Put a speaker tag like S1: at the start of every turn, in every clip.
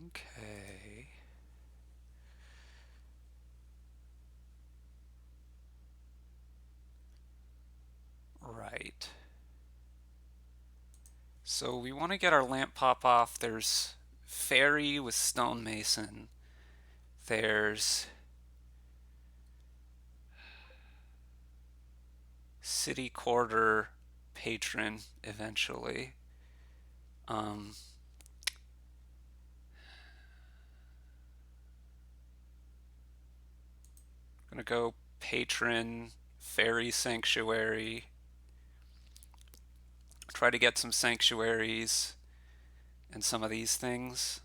S1: Okay. Right. So we want to get our lamp pop off. There's fairy with stonemason. There's city quarter patron eventually. Um, gonna go patron, fairy sanctuary. Try to get some sanctuaries and some of these things.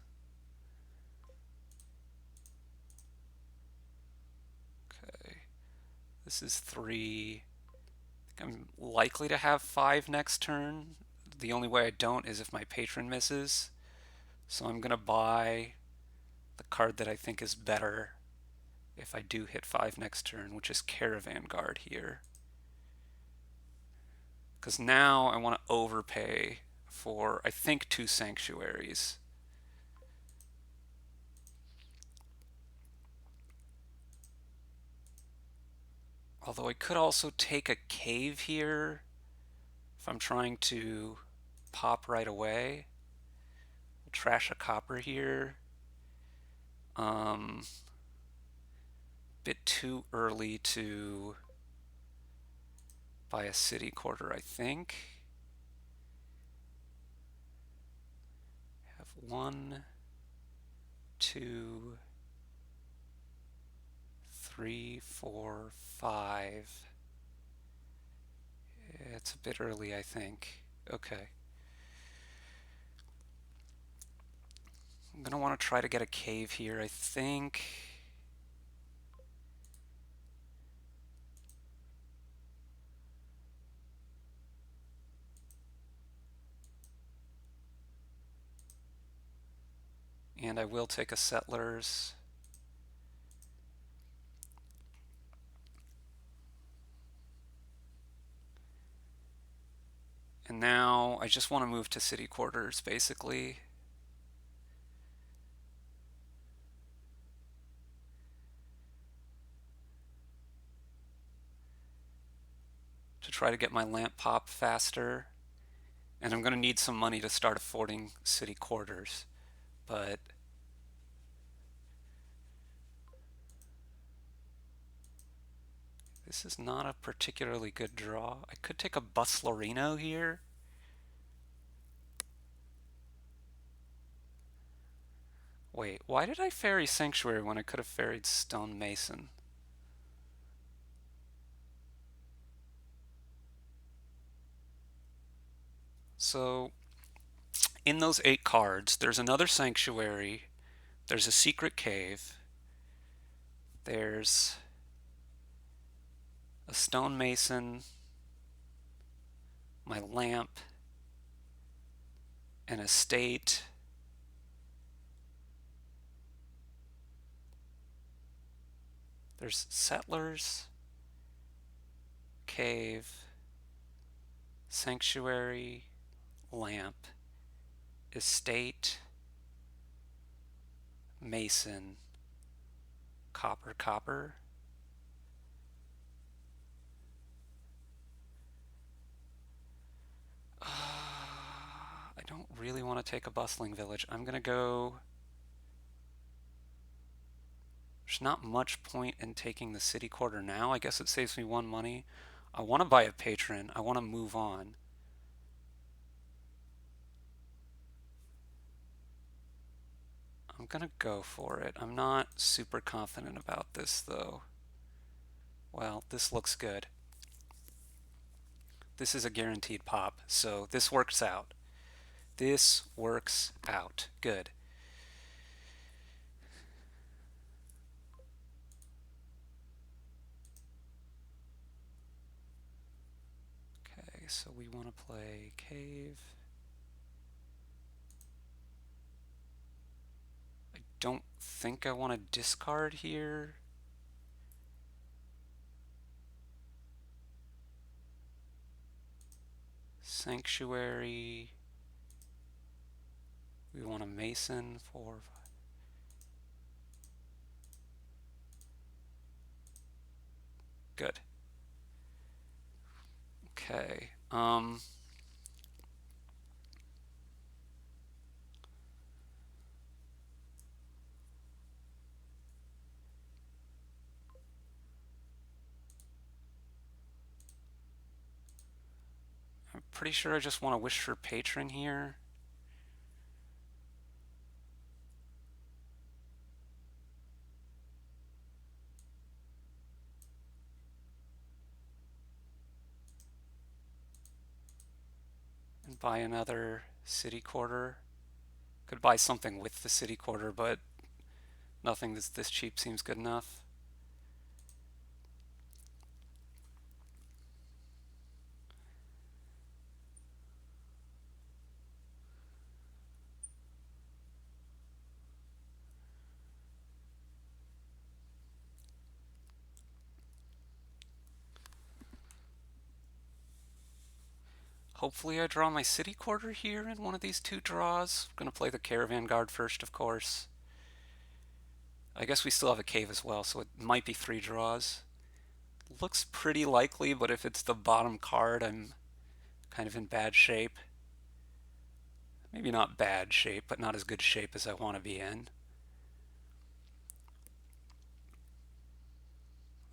S1: Okay, this is 3. I'm likely to have 5 next turn. The only way I don't is if my patron misses. So I'm gonna buy the card that I think is better if I do hit 5 next turn, which is Caravan Guard here. Because now I want to overpay for, I think, 2 sanctuaries. Although I could also take a cave here if I'm trying to pop right away. We'll trash a copper here. Bit too early to buy a city quarter, I think. Have 1, 2, 3, 4, 5. It's a bit early, I think. Okay. I'm going to want to try to get a cave here, I think. And I will take a settlers. And now I just want to move to city quarters, basically. To try to get my lamp pop faster. And I'm going to need some money to start affording city quarters. But this is not a particularly good draw. I could take a Buslerino here. Wait, why did I ferry Sanctuary when I could have ferried Stone Mason? So, in those 8 cards, there's another Sanctuary, there's a secret cave, there's a Stone Mason, my lamp, an estate. There's settlers, cave, sanctuary, lamp, estate, mason, copper, copper. I don't really want to take a bustling village. I'm gonna go. There's not much point in taking the city quarter now. I guess it saves me 1 money. I want to buy a patron. I want to move on. I'm gonna go for it. I'm not super confident about this though. Well, this looks good. This is a guaranteed pop, so this works out. This works out. Good. Okay, so we want to play cave. I don't think I want to discard here. Sanctuary. We want a mason, 4, 5. Good. Okay. I'm pretty sure I just want to wish for patron here. And buy another city quarter. Could buy something with the city quarter, but nothing that's this cheap seems good enough. Hopefully I draw my city quarter here in one of these two draws. I'm going to play the caravan guard first, of course. I guess we still have a cave as well, so it might be 3 draws. Looks pretty likely, but if it's the bottom card, I'm kind of in bad shape. Maybe not bad shape, but not as good shape as I want to be in.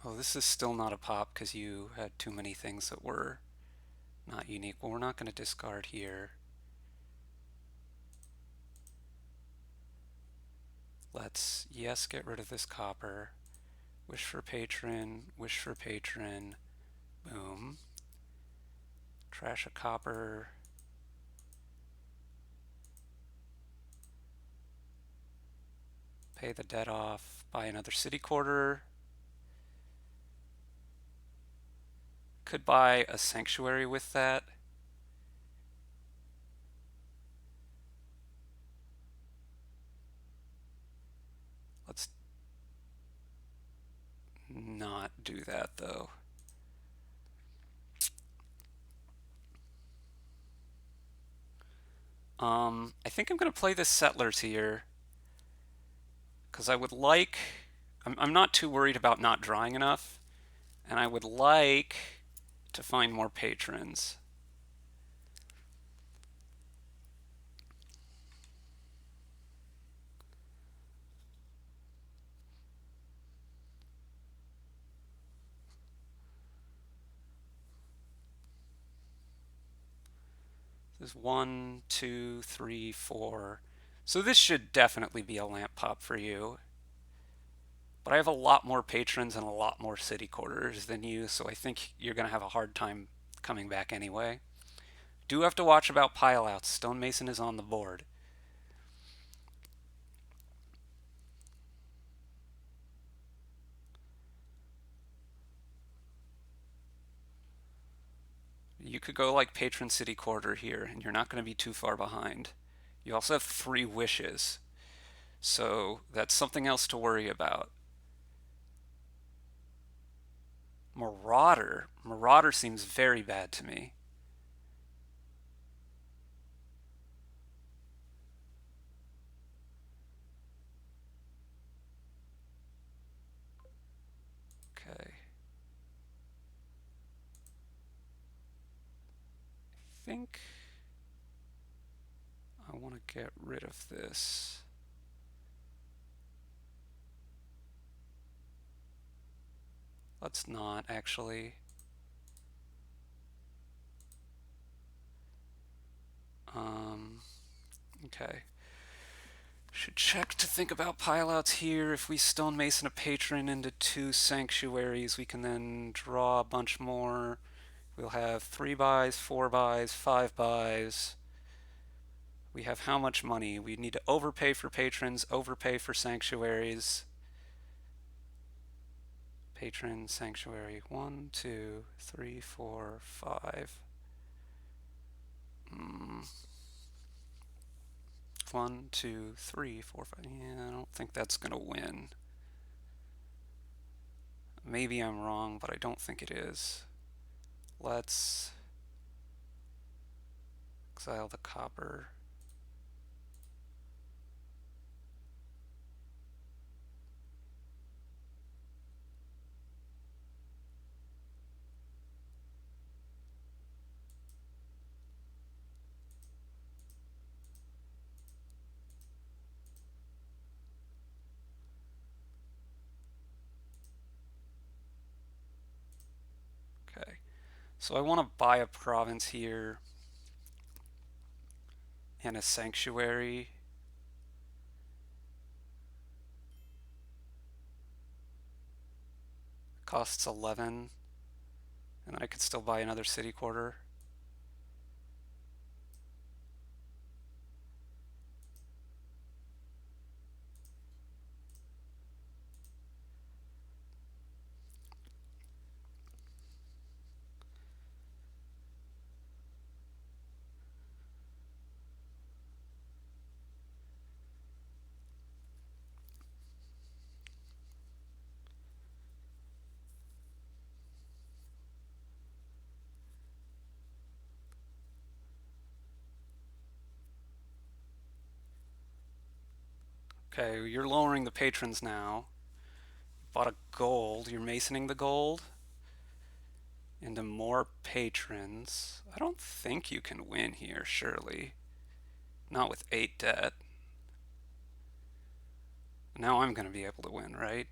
S1: Oh, this is still not a pop because you had too many things that were not unique. Well, we're not going to discard here. Let's, yes, get rid of this copper. Wish for patron, wish for patron. Boom. Trash a copper. Pay the debt off. Buy another city quarter. Could buy a sanctuary with that. Let's not do that though. I think I'm going to play this settlers here because I would like. I'm not too worried about not drawing enough, and I would like to find more patrons. This is 1, 2, 3, 4. So this should definitely be a lamp pop for you. But I have a lot more patrons and a lot more city quarters than you, so I think you're going to have a hard time coming back anyway. Do have to watch about pileouts. Stonemason is on the board. You could go like patron city quarter here, and you're not going to be too far behind. You also have 3 wishes, so that's something else to worry about. Marauder. Marauder seems very bad to me. Okay. I think I want to get rid of this. Let's not, actually. Okay. Should check to think about pileouts here. If we stonemason a patron into 2 sanctuaries, we can then draw a bunch more. We'll have 3 buys, 4 buys, 5 buys. We have how much money? We need to overpay for patrons, overpay for sanctuaries. Patron, sanctuary, 1, 2, 3, 4, 5. 1, 2, 3, 4, 5. Yeah, I don't think that's going to win. Maybe I'm wrong, but I don't think it is. Let's exile the copper. So I want to buy a province here and a sanctuary. Costs 11, and then I could still buy another city quarter. Okay, you're lowering the patrons now. Bought a gold. You're masoning the gold into more patrons. I don't think you can win here, surely. Not with 8 debt. Now I'm going to be able to win, right?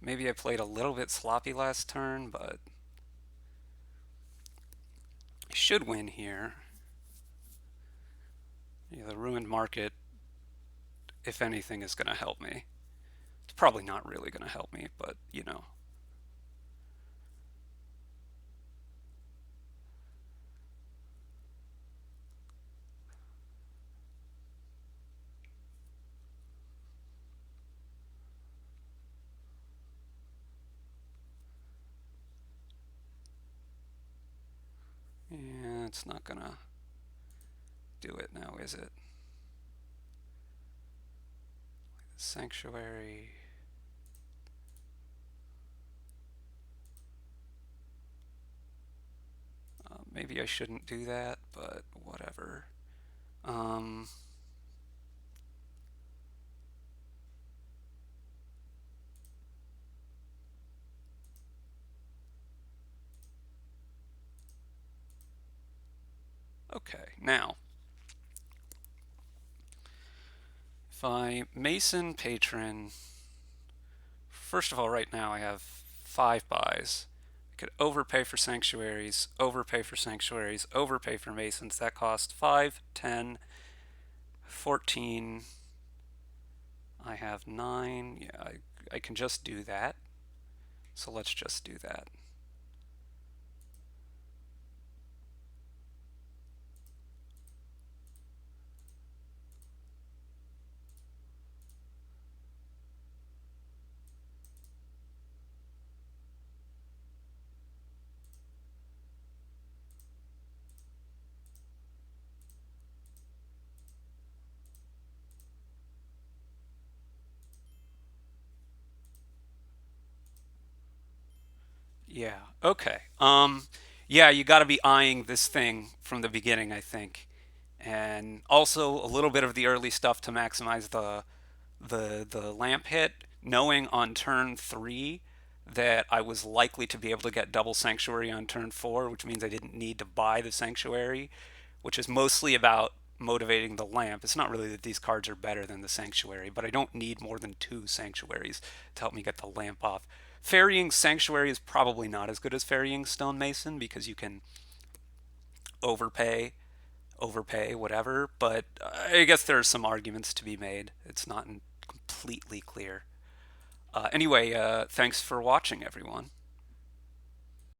S1: Maybe I played a little bit sloppy last turn, but I should win here. Yeah, the ruined market, if anything, is going to help me. It's probably not really going to help me, but you know. Yeah, it's not going to do it now, is it? Sanctuary. Maybe I shouldn't do that, but whatever. Um, okay, now, if I Mason Patron, first of all, right now I have 5 buys. I could overpay for sanctuaries, overpay for sanctuaries, overpay for Masons. That cost 5, 10, 14. I have 9. Yeah, I can just do that. So let's just do that. Yeah. Okay. Yeah, you got to be eyeing this thing from the beginning, I think. And also a little bit of the early stuff to maximize the lamp hit, knowing on turn 3 that I was likely to be able to get double sanctuary on turn 4, which means I didn't need to buy the sanctuary, which is mostly about motivating the lamp. It's not really that these cards are better than the sanctuary, but I don't need more than 2 sanctuaries to help me get the lamp off. Ferrying sanctuary is probably not as good as ferrying stonemason because you can overpay, whatever, but I guess there are some arguments to be made. It's not completely clear. Anyway, thanks for watching, everyone.